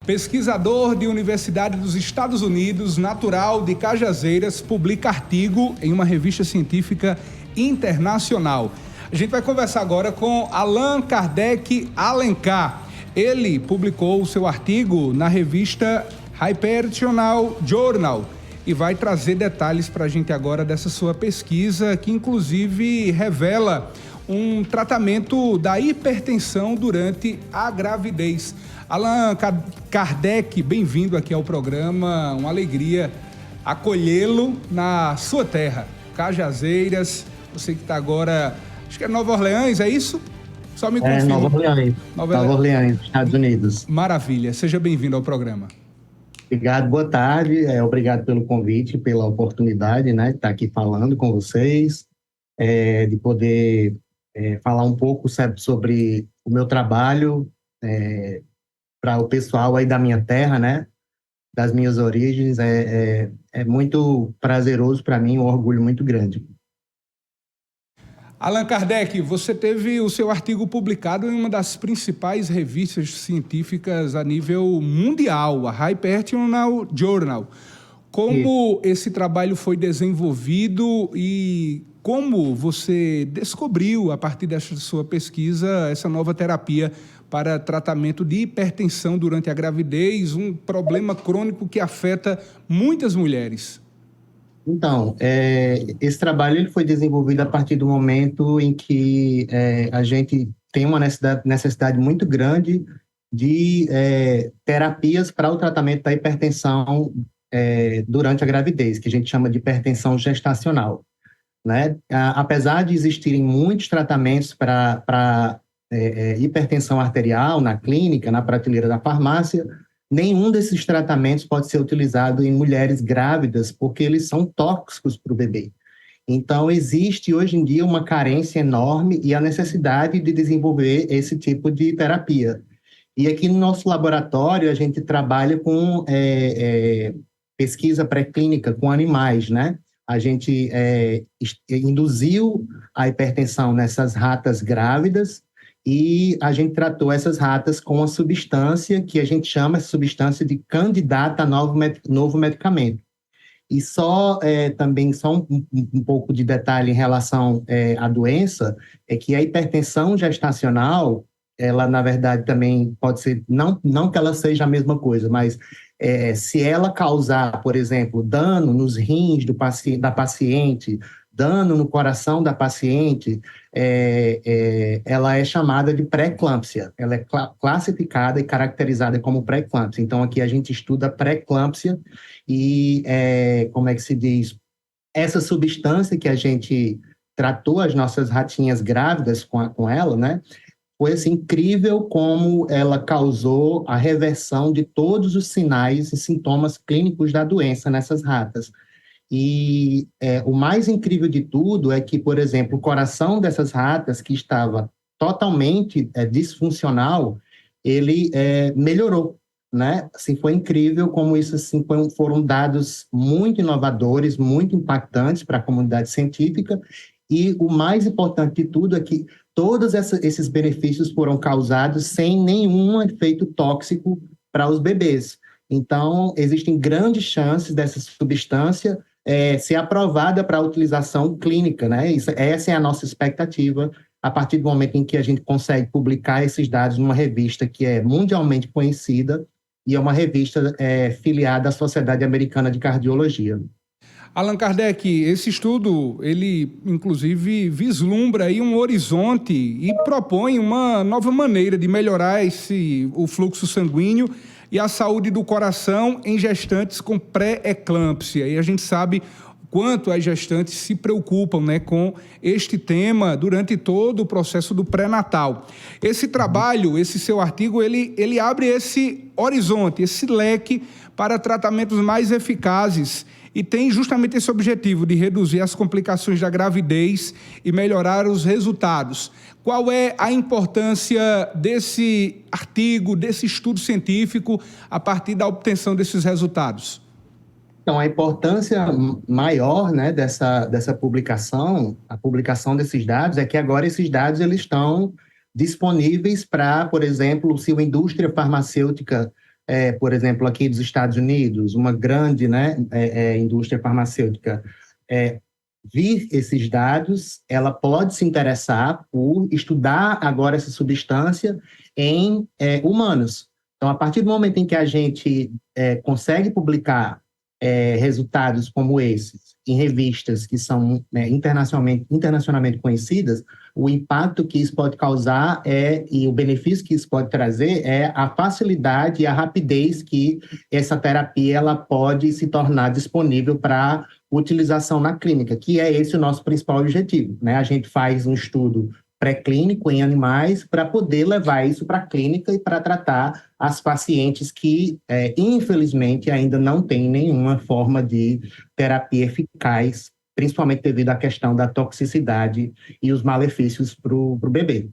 Pesquisador de Universidade dos Estados Unidos, natural de Cajazeiras, publica artigo em uma revista científica internacional. A gente vai conversar agora com Allan Kardec Alencar. Ele publicou o seu artigo na revista Hypertional Journal e vai trazer detalhes para a gente agora dessa sua pesquisa, que inclusive revela um tratamento da hipertensão durante a gravidez. Allan Kardec, bem-vindo aqui ao programa, uma alegria acolhê-lo na sua terra, Cajazeiras. Você que está agora, acho que é Nova Orleans, é isso? Só me confirma. Nova Orleans, Nova Orleans, Estados Unidos. Maravilha, seja bem-vindo ao programa. Obrigado, boa tarde, obrigado pelo convite, pela oportunidade, né, de estar aqui falando com vocês, de poder falar um pouco, sabe, sobre o meu trabalho, para o pessoal aí da minha terra, né, das minhas origens. É muito prazeroso para mim, um orgulho muito grande. Allan Kardec, você teve o seu artigo publicado em uma das principais revistas científicas a nível mundial, a Hypertional Journal. Como esse trabalho foi desenvolvido e como você descobriu, a partir dessa sua pesquisa, essa nova terapia para tratamento de hipertensão durante a gravidez, um problema crônico que afeta muitas mulheres? Então, esse trabalho ele foi desenvolvido a partir do momento em que a gente tem uma necessidade muito grande de terapias para o tratamento da hipertensão durante a gravidez, que a gente chama de hipertensão gestacional, né? Apesar de existirem muitos tratamentos para hipertensão arterial na clínica, na prateleira da farmácia, nenhum desses tratamentos pode ser utilizado em mulheres grávidas, porque eles são tóxicos para o bebê. Então, existe hoje em dia uma carência enorme e a necessidade de desenvolver esse tipo de terapia. E aqui no nosso laboratório, a gente trabalha com pesquisa pré-clínica com animais, né? A gente induziu a hipertensão nessas ratas grávidas, e a gente tratou essas ratas com uma substância que a gente chama essa substância de candidata a novo medicamento. E também um pouco de detalhe em relação à doença, é que a hipertensão gestacional, ela na verdade também pode ser, não que ela seja a mesma coisa, mas se ela causar, por exemplo, dano nos rins da paciente, dano no coração da paciente, ela é chamada de pré-eclâmpsia. Ela é classificada e caracterizada como pré-eclâmpsia. Então, aqui a gente estuda pré-eclâmpsia e, como é que se diz, essa substância que a gente tratou as nossas ratinhas grávidas com ela, né? Foi assim, incrível como ela causou a reversão de todos os sinais e sintomas clínicos da doença nessas ratas. E o mais incrível de tudo é que, por exemplo, o coração dessas ratas, que estava totalmente disfuncional, ele melhorou, né? Assim, foi incrível como isso assim, foram dados muito inovadores, muito impactantes para a comunidade científica. E o mais importante de tudo é que todos esses benefícios foram causados sem nenhum efeito tóxico para os bebês. Então, existem grandes chances dessa substância ser aprovada para a utilização clínica, né? Essa é a nossa expectativa, a partir do momento em que a gente consegue publicar esses dados numa revista que é mundialmente conhecida e é uma revista filiada à Sociedade Americana de Cardiologia. Allan Kardec, esse estudo, ele inclusive vislumbra aí um horizonte e propõe uma nova maneira de melhorar o fluxo sanguíneo e a saúde do coração em gestantes com pré-eclâmpsia. E a gente sabe quanto as gestantes se preocupam, né, com este tema durante todo o processo do pré-natal. Esse trabalho, esse seu artigo, ele abre esse horizonte, esse leque para tratamentos mais eficazes e tem justamente esse objetivo de reduzir as complicações da gravidez e melhorar os resultados. Qual é a importância desse artigo, desse estudo científico, a partir da obtenção desses resultados? Então, a importância maior, né, dessa publicação, a publicação desses dados, é que agora esses dados eles estão disponíveis para, por exemplo, se a indústria farmacêutica por exemplo, aqui dos Estados Unidos, uma grande, né, indústria farmacêutica, vir esses dados, ela pode se interessar por estudar agora essa substância em humanos. Então, a partir do momento em que a gente consegue publicar resultados como esses em revistas que são internacionalmente conhecidas, o impacto que isso pode causar e o benefício que isso pode trazer é a facilidade e a rapidez que essa terapia ela pode se tornar disponível para utilização na clínica, que é esse o nosso principal objetivo, né? A gente faz um estudo pré-clínico em animais para poder levar isso para a clínica e para tratar as pacientes que, infelizmente, ainda não têm nenhuma forma de terapia eficaz, principalmente devido à questão da toxicidade e os malefícios para o bebê.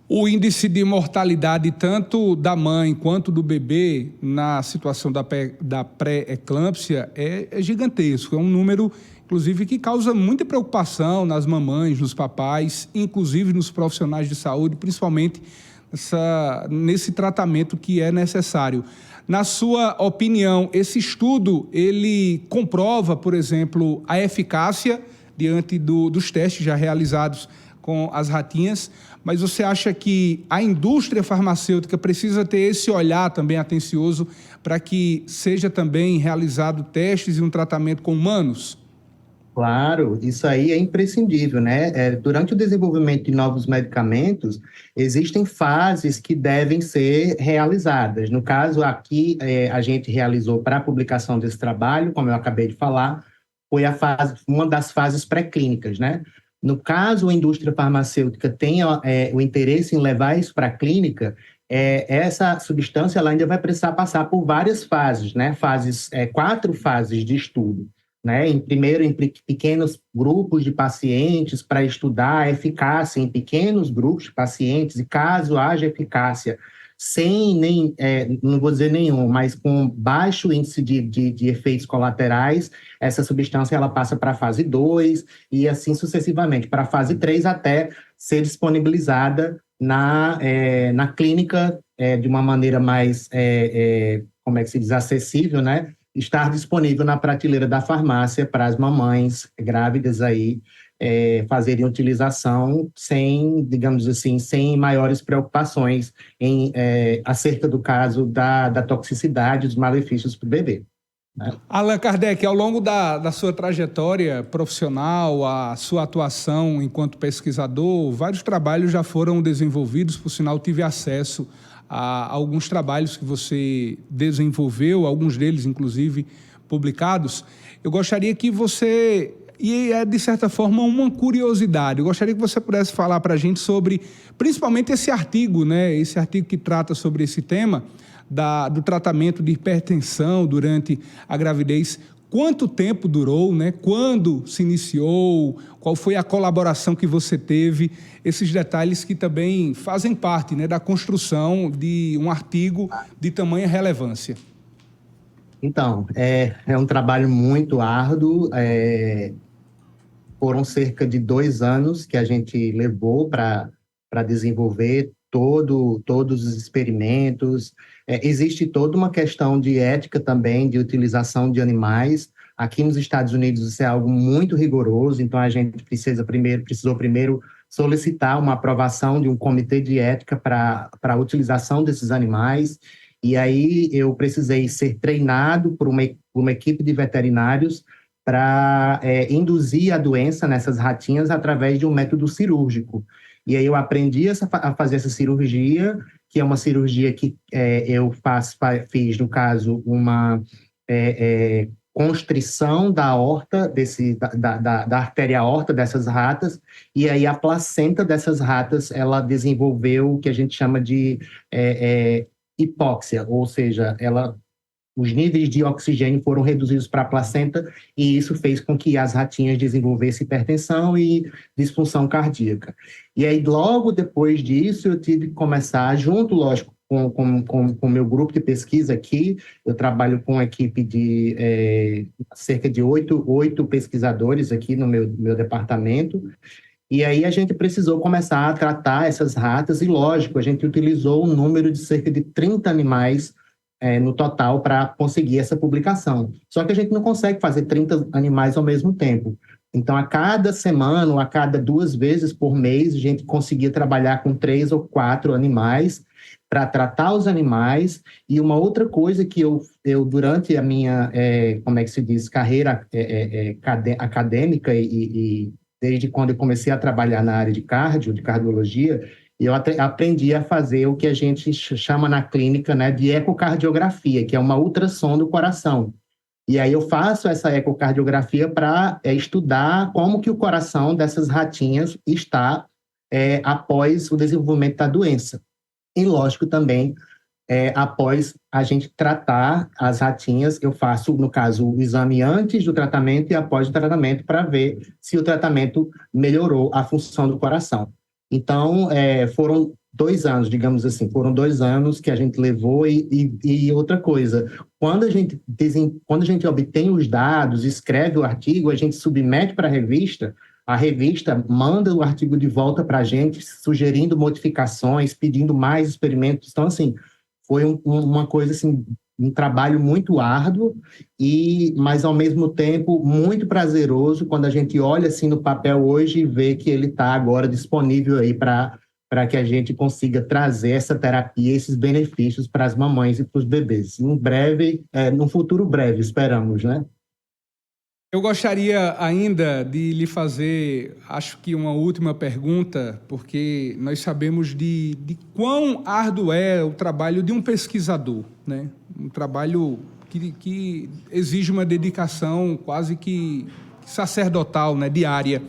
O índice de mortalidade tanto da mãe quanto do bebê na situação da pré-eclâmpsia é gigantesco. É um número, inclusive, que causa muita preocupação nas mamães, nos papais, inclusive nos profissionais de saúde, principalmente nesse tratamento que é necessário. Na sua opinião, esse estudo, ele comprova, por exemplo, a eficácia diante dos testes já realizados com as ratinhas, mas você acha que a indústria farmacêutica precisa ter esse olhar também atencioso para que seja também realizado testes e um tratamento com humanos? Claro, isso aí é imprescindível, né? Durante o desenvolvimento de novos medicamentos, existem fases que devem ser realizadas. No caso, aqui, a gente realizou para a publicação desse trabalho, como eu acabei de falar, foi uma das fases pré-clínicas, né? No caso, a indústria farmacêutica tem o interesse em levar isso para a clínica, essa substância ela ainda vai precisar passar por várias fases, né? 4 fases de estudo, né? Primeiro, em pequenos grupos de pacientes, para estudar a eficácia em pequenos grupos de pacientes, e caso haja eficácia, não vou dizer nenhum, mas com baixo índice de efeitos colaterais, essa substância ela passa para a fase 2 e assim sucessivamente, para a fase 3 até ser disponibilizada na clínica de uma maneira mais, como é que se diz, acessível, né? Estar disponível na prateleira da farmácia para as mamães grávidas aí fazerem utilização sem, digamos assim, sem maiores preocupações acerca do caso da toxicidade, dos malefícios para o bebê. Né? Allan Kardec, ao longo da sua trajetória profissional, a sua atuação enquanto pesquisador, vários trabalhos já foram desenvolvidos, por sinal tive acesso a alguns trabalhos que você desenvolveu, alguns deles, inclusive, publicados. Eu gostaria que você, e de certa forma uma curiosidade, eu gostaria que você pudesse falar para a gente sobre, principalmente esse artigo, né? Esse artigo que trata sobre esse tema, do tratamento de hipertensão durante a gravidez. Quanto tempo durou, né? Quando se iniciou, qual foi a colaboração que você teve, esses detalhes que também fazem parte, né, da construção de um artigo de tamanha relevância. Então, é um trabalho muito árduo, foram cerca de 2 anos que a gente levou para desenvolver todos os experimentos. Existe toda uma questão de ética também, de utilização de animais. Aqui nos Estados Unidos isso é algo muito rigoroso, então a gente precisou primeiro solicitar uma aprovação de um comitê de ética para a utilização desses animais, e aí eu precisei ser treinado por uma equipe de veterinários para induzir a doença nessas ratinhas através de um método cirúrgico. E aí eu aprendi a fazer essa cirurgia, que é uma cirurgia que eu fiz, no caso, uma constrição da aorta, da artéria aorta dessas ratas, e aí a placenta dessas ratas, ela desenvolveu o que a gente chama de hipóxia, ou seja, os níveis de oxigênio foram reduzidos para a placenta e isso fez com que as ratinhas desenvolvessem hipertensão e disfunção cardíaca. E aí, logo depois disso, eu tive que começar, junto, lógico, com o meu grupo de pesquisa aqui, eu trabalho com uma equipe de cerca de 8 pesquisadores aqui no meu departamento, e aí a gente precisou começar a tratar essas ratas, e lógico, a gente utilizou um número de cerca de 30 animais no total para conseguir essa publicação. Só que a gente não consegue fazer 30 animais ao mesmo tempo. Então, a cada semana, ou a cada 2 vezes por mês, a gente conseguia trabalhar com 3 ou 4 animais para tratar os animais. E uma outra coisa que eu durante a minha, como é que se diz, carreira acadêmica e desde quando eu comecei a trabalhar na área de cardio, de cardiologia, eu aprendi a fazer o que a gente chama na clínica, né, de ecocardiografia, que é uma ultrassom do coração. E aí eu faço essa ecocardiografia para estudar como que o coração dessas ratinhas está após o desenvolvimento da doença. E, lógico, também, após a gente tratar as ratinhas, eu faço, no caso, o exame antes do tratamento e após o tratamento para ver se o tratamento melhorou a função do coração. Então, foram 2 anos, digamos assim, foram 2 anos que a gente levou e outra coisa, quando a gente obtém os dados, escreve o artigo, a gente submete para a revista manda o artigo de volta para a gente, sugerindo modificações, pedindo mais experimentos. Então, assim, foi uma coisa, assim, um trabalho muito árduo, mas, ao mesmo tempo, muito prazeroso quando a gente olha, assim, no papel hoje e vê que ele está agora disponível aí para que a gente consiga trazer essa terapia, esses benefícios para as mamães e para os bebês. Em breve, num futuro breve, esperamos, né? Eu gostaria ainda de lhe fazer, acho que uma última pergunta, porque nós sabemos de quão árduo é o trabalho de um pesquisador, né? Um trabalho que exige uma dedicação quase que sacerdotal, né? Diária.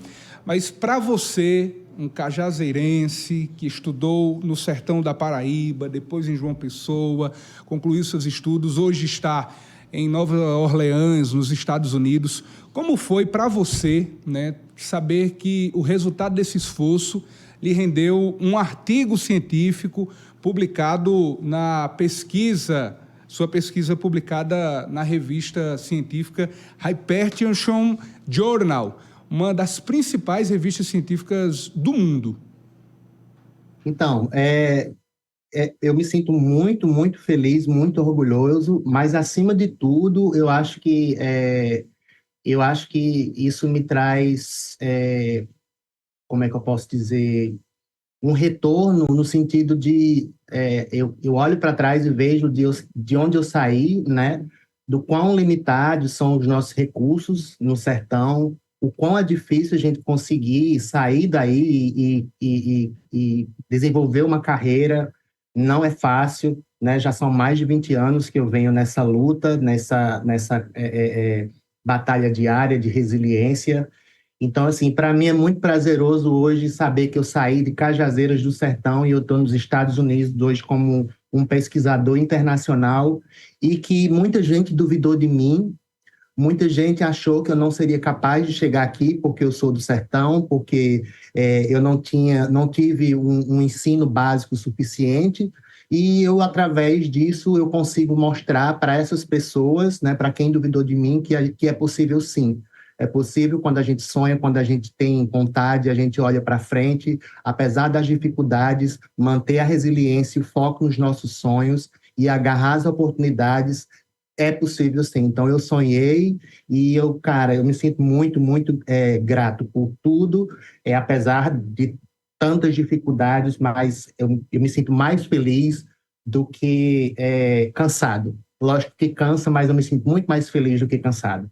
Mas para você, um cajazeirense que estudou no sertão da Paraíba, depois em João Pessoa, concluiu seus estudos, hoje está em Nova Orleans, nos Estados Unidos. Como foi para você, né, saber que o resultado desse esforço lhe rendeu um artigo científico publicado na pesquisa, sua pesquisa publicada na revista científica Hypertension Journal, uma das principais revistas científicas do mundo? Então, eu me sinto muito, muito feliz, muito orgulhoso, mas, acima de tudo, eu acho que isso me traz, como é que eu posso dizer, um retorno no sentido de, eu olho para trás e vejo de onde eu saí, né? Do quão limitados são os nossos recursos no sertão, o quão é difícil a gente conseguir sair daí e desenvolver uma carreira. Não é fácil, né? Já são mais de 20 anos que eu venho nessa luta, nessa batalha diária de resiliência. Então, assim, para mim é muito prazeroso hoje saber que eu saí de Cajazeiras do Sertão e eu estou nos Estados Unidos hoje como um pesquisador internacional e que muita gente duvidou de mim, muita gente achou que eu não seria capaz de chegar aqui porque eu sou do sertão, porque eu não tive um ensino básico suficiente, e eu, através disso, eu consigo mostrar para essas pessoas, né, para quem duvidou de mim, que é possível sim. É possível quando a gente sonha, quando a gente tem vontade, a gente olha para frente, apesar das dificuldades, manter a resiliência, o foco nos nossos sonhos e agarrar as oportunidades. É possível sim. Então, eu sonhei e cara, eu me sinto muito, muito grato por tudo, apesar de tantas dificuldades, mas eu me sinto mais feliz do que cansado. Lógico que cansa, mas eu me sinto muito mais feliz do que cansado.